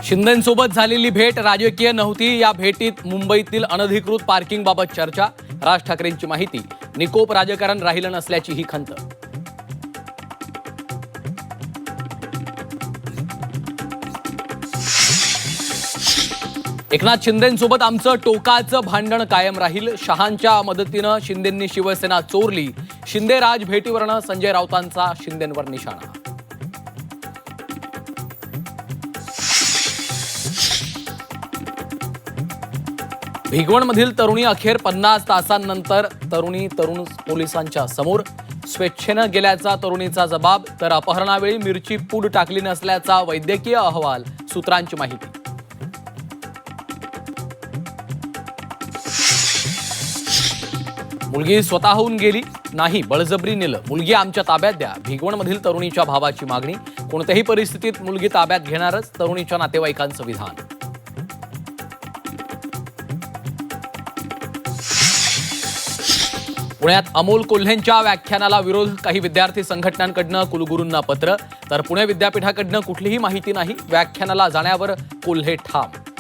शिंदेंसोबत झालेली भेट राजकीय नव्हती। या भेटीत मुंबईतील अनधिकृत पार्किंगबाबत चर्चा। राज ठाकरेंची माहिती, निकोप राजकारण राहिलं नसल्याची ही खंत। एकनाथ शिंदेंसोबत आमचं टोकाचं भांडण कायम राहील। शहांच्या मदतीनं शिंदेंनी शिवसेना चोरली। शिंदे राज भेटीवरनं संजय राऊतांचा शिंदेंवर निशाणा। भिगवणमधील तरुणी अखेर 50 तासांनंतर तरुण पोलिसांच्या समोर। स्वेच्छेनं गेल्याचा तरुणीचा जबाब, तर अपहरणावेळी मिरची पूड टाकली नसल्याचा वैद्यकीय अहवाल। सूत्रांची माहिती, मुलगी स्वतःहून गेली नाही, बळजबरी नेलं। मुलगी आमच्या ताब्यात द्या, भिगवणमधील तरुणीच्या भावाची मागणी। कोणत्याही परिस्थितीत मुलगी ताब्यात घेणारच, तरुणीच्या नातेवाईकांचं विधान। पुण्यात अमोल कोल्हेंच्या व्याख्यानाला विरोध। काही विद्यार्थी संघटनांकडनं कुलगुरूंना पत्र, तर पुणे विद्यापीठाकडनं कुठलीही माहिती नाही। व्याख्यानाला जाण्यावर कोल्हे ठाम।